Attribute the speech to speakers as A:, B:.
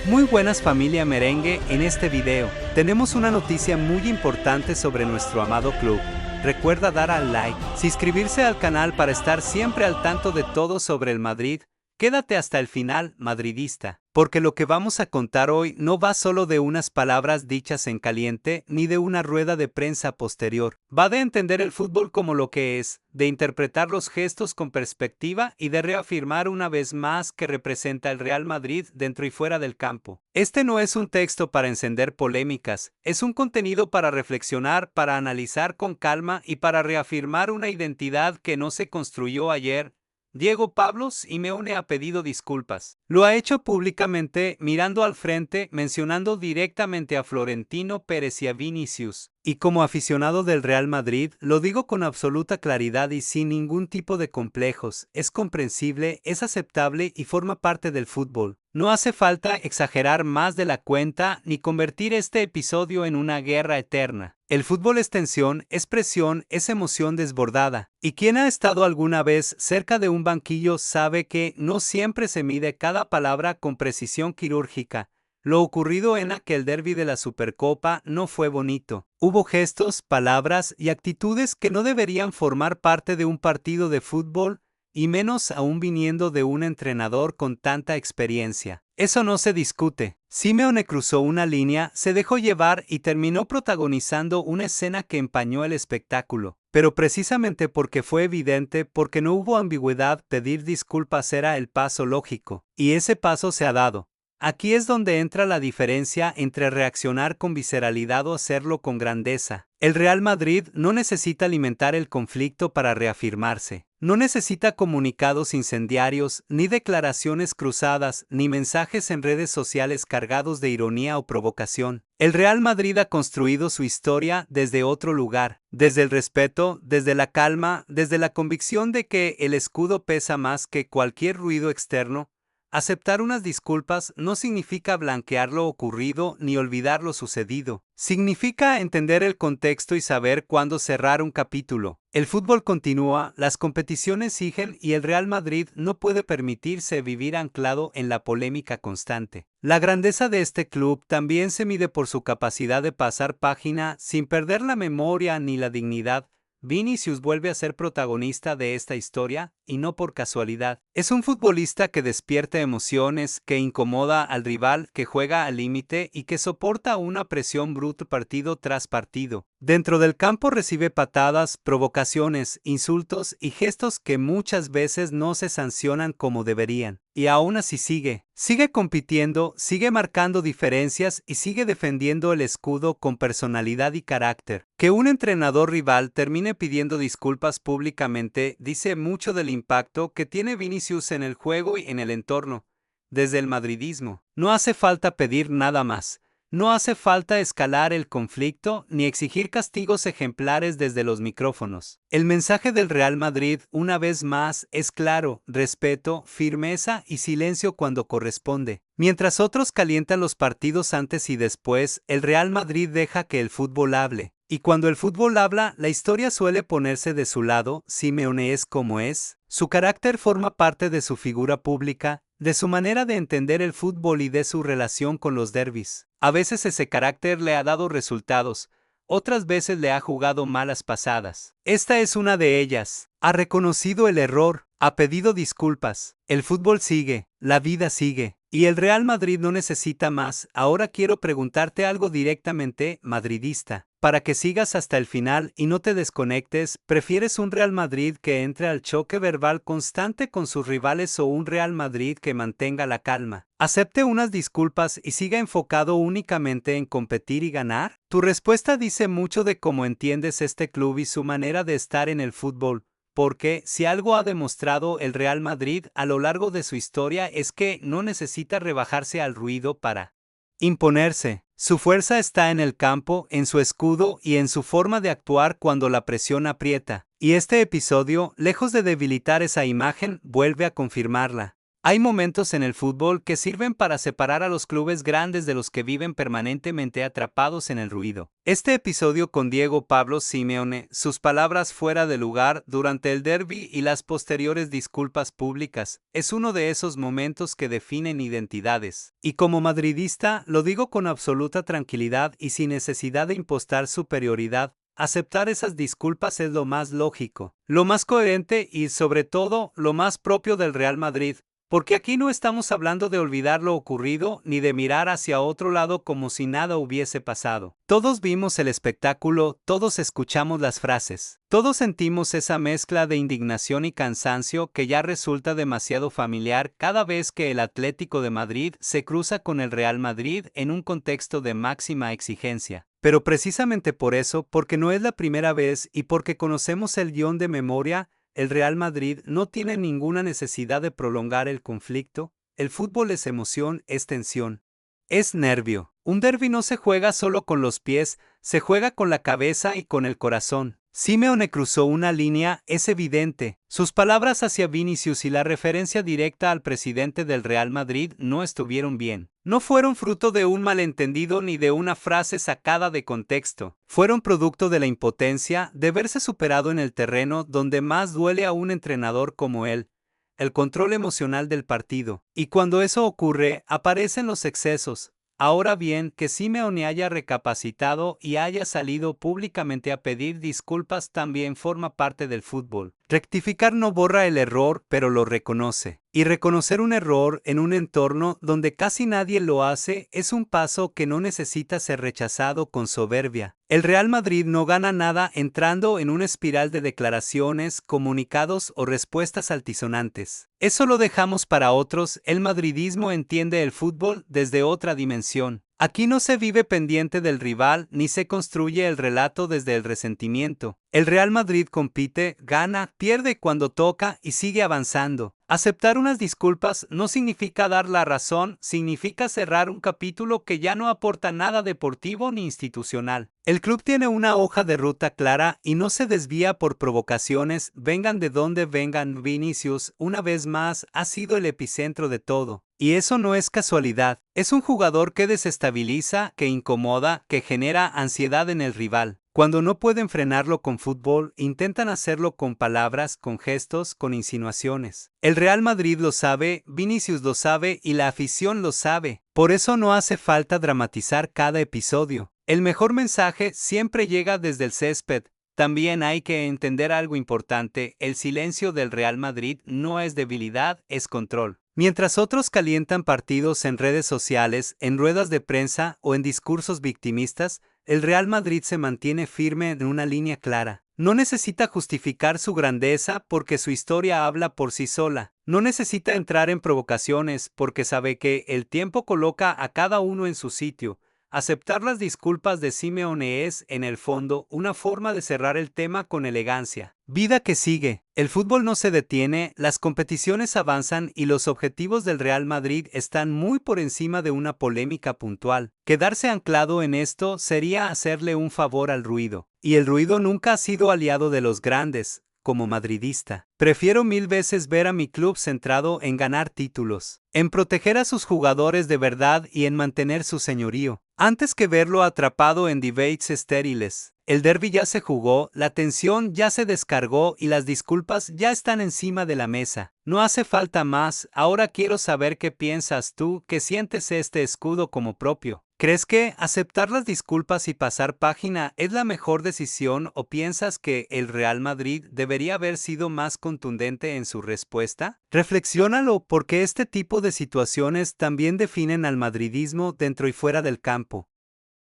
A: Muy buenas familia merengue, en este video tenemos una noticia muy importante sobre nuestro amado club. Recuerda dar al like, suscribirse al canal para estar siempre al tanto de todo sobre el Madrid. Quédate hasta el final, madridista, porque lo que vamos a contar hoy no va solo de unas palabras dichas en caliente ni de una rueda de prensa posterior. Va de entender el fútbol como lo que es, de interpretar los gestos con perspectiva y de reafirmar una vez más que representa el Real Madrid dentro y fuera del campo. Este no es un texto para encender polémicas, es un contenido para reflexionar, para analizar con calma y para reafirmar una identidad que no se construyó ayer. Diego Pablo Simeone ha pedido disculpas. Lo ha hecho públicamente, mirando al frente, mencionando directamente a Florentino Pérez y a Vinicius. Y como aficionado del Real Madrid, lo digo con absoluta claridad y sin ningún tipo de complejos. Es comprensible, es aceptable y forma parte del fútbol. No hace falta exagerar más de la cuenta ni convertir este episodio en una guerra eterna. El fútbol es tensión, es presión, es emoción desbordada. Y quien ha estado alguna vez cerca de un banquillo sabe que no siempre se mide cada palabra con precisión quirúrgica. Lo ocurrido en aquel derbi de la Supercopa no fue bonito. Hubo gestos, palabras y actitudes que no deberían formar parte de un partido de fútbol, y menos aún viniendo de un entrenador con tanta experiencia. Eso no se discute. Simeone cruzó una línea, se dejó llevar y terminó protagonizando una escena que empañó el espectáculo. Pero precisamente porque fue evidente, porque no hubo ambigüedad, pedir disculpas era el paso lógico. Y ese paso se ha dado. Aquí es donde entra la diferencia entre reaccionar con visceralidad o hacerlo con grandeza. El Real Madrid no necesita alimentar el conflicto para reafirmarse. No necesita comunicados incendiarios, ni declaraciones cruzadas, ni mensajes en redes sociales cargados de ironía o provocación. El Real Madrid ha construido su historia desde otro lugar, desde el respeto, desde la calma, desde la convicción de que el escudo pesa más que cualquier ruido externo. Aceptar unas disculpas no significa blanquear lo ocurrido ni olvidar lo sucedido. Significa entender el contexto y saber cuándo cerrar un capítulo. El fútbol continúa, las competiciones siguen y el Real Madrid no puede permitirse vivir anclado en la polémica constante. La grandeza de este club también se mide por su capacidad de pasar página sin perder la memoria ni la dignidad. Vinicius vuelve a ser protagonista de esta historia, y no por casualidad. Es un futbolista que despierta emociones, que incomoda al rival, que juega al límite y que soporta una presión bruta partido tras partido. Dentro del campo recibe patadas, provocaciones, insultos y gestos que muchas veces no se sancionan como deberían. Y aún así sigue compitiendo, sigue marcando diferencias y sigue defendiendo el escudo con personalidad y carácter. Que un entrenador rival termine pidiendo disculpas públicamente dice mucho del impacto que tiene Vinicius en el juego y en el entorno. Desde el madridismo, no hace falta pedir nada más. No hace falta escalar el conflicto ni exigir castigos ejemplares desde los micrófonos. El mensaje del Real Madrid, una vez más, es claro: respeto, firmeza y silencio cuando corresponde. Mientras otros calientan los partidos antes y después, el Real Madrid deja que el fútbol hable. Y cuando el fútbol habla, la historia suele ponerse de su lado. Simeone es como es. Su carácter forma parte de su figura pública, de su manera de entender el fútbol y de su relación con los derbis. A veces ese carácter le ha dado resultados, otras veces le ha jugado malas pasadas. Esta es una de ellas. Ha reconocido el error, ha pedido disculpas. El fútbol sigue, la vida sigue. Y el Real Madrid no necesita más. Ahora quiero preguntarte algo directamente, madridista. Para que sigas hasta el final y no te desconectes, ¿prefieres un Real Madrid que entre al choque verbal constante con sus rivales o un Real Madrid que mantenga la calma, acepte unas disculpas y siga enfocado únicamente en competir y ganar? Tu respuesta dice mucho de cómo entiendes este club y su manera de estar en el fútbol. Porque si algo ha demostrado el Real Madrid a lo largo de su historia es que no necesita rebajarse al ruido para imponerse. Su fuerza está en el campo, en su escudo y en su forma de actuar cuando la presión aprieta. Y este episodio, lejos de debilitar esa imagen, vuelve a confirmarla. Hay momentos en el fútbol que sirven para separar a los clubes grandes de los que viven permanentemente atrapados en el ruido. Este episodio con Diego Pablo Simeone, sus palabras fuera de lugar durante el derbi y las posteriores disculpas públicas, es uno de esos momentos que definen identidades. Y como madridista, lo digo con absoluta tranquilidad y sin necesidad de impostar superioridad. Aceptar esas disculpas es lo más lógico, lo más coherente y, sobre todo, lo más propio del Real Madrid. Porque aquí no estamos hablando de olvidar lo ocurrido ni de mirar hacia otro lado como si nada hubiese pasado. Todos vimos el espectáculo, todos escuchamos las frases, todos sentimos esa mezcla de indignación y cansancio que ya resulta demasiado familiar cada vez que el Atlético de Madrid se cruza con el Real Madrid en un contexto de máxima exigencia. Pero precisamente por eso, porque no es la primera vez y porque conocemos el guión de memoria, el Real Madrid no tiene ninguna necesidad de prolongar el conflicto. El fútbol es emoción, es tensión, es nervio. Un derbi no se juega solo con los pies, se juega con la cabeza y con el corazón. Simeone cruzó una línea, es evidente. Sus palabras hacia Vinicius y la referencia directa al presidente del Real Madrid no estuvieron bien. No fueron fruto de un malentendido ni de una frase sacada de contexto. Fueron producto de la impotencia de verse superado en el terreno donde más duele a un entrenador como él, el control emocional del partido. Y cuando eso ocurre, aparecen los excesos. Ahora bien, que Simeone haya recapacitado y haya salido públicamente a pedir disculpas también forma parte del fútbol. Rectificar no borra el error, pero lo reconoce. Y reconocer un error en un entorno donde casi nadie lo hace es un paso que no necesita ser rechazado con soberbia. El Real Madrid no gana nada entrando en una espiral de declaraciones, comunicados o respuestas altisonantes. Eso lo dejamos para otros. El madridismo entiende el fútbol desde otra dimensión. Aquí no se vive pendiente del rival ni se construye el relato desde el resentimiento. El Real Madrid compite, gana, pierde cuando toca y sigue avanzando. Aceptar unas disculpas no significa dar la razón, significa cerrar un capítulo que ya no aporta nada deportivo ni institucional. El club tiene una hoja de ruta clara y no se desvía por provocaciones, vengan de donde vengan. Vinicius, una vez más, ha sido el epicentro de todo. Y eso no es casualidad. Es un jugador que desestabiliza, que incomoda, que genera ansiedad en el rival. Cuando no pueden frenarlo con fútbol, intentan hacerlo con palabras, con gestos, con insinuaciones. El Real Madrid lo sabe, Vinicius lo sabe y la afición lo sabe. Por eso no hace falta dramatizar cada episodio. El mejor mensaje siempre llega desde el césped. También hay que entender algo importante, el silencio del Real Madrid no es debilidad, es control. Mientras otros calientan partidos en redes sociales, en ruedas de prensa o en discursos victimistas, el Real Madrid se mantiene firme en una línea clara. No necesita justificar su grandeza porque su historia habla por sí sola. No necesita entrar en provocaciones porque sabe que el tiempo coloca a cada uno en su sitio. Aceptar las disculpas de Simeone es, en el fondo, una forma de cerrar el tema con elegancia. Vida que sigue. El fútbol no se detiene, las competiciones avanzan y los objetivos del Real Madrid están muy por encima de una polémica puntual. Quedarse anclado en esto sería hacerle un favor al ruido. Y el ruido nunca ha sido aliado de los grandes. Como madridista, prefiero mil veces ver a mi club centrado en ganar títulos, en proteger a sus jugadores de verdad y en mantener su señorío, antes que verlo atrapado en debates estériles. El derbi ya se jugó, la tensión ya se descargó y las disculpas ya están encima de la mesa. No hace falta más, ahora quiero saber qué piensas tú, que sientes este escudo como propio. ¿Crees que aceptar las disculpas y pasar página es la mejor decisión o piensas que el Real Madrid debería haber sido más contundente en su respuesta? Reflexiónalo porque este tipo de situaciones también definen al madridismo dentro y fuera del campo.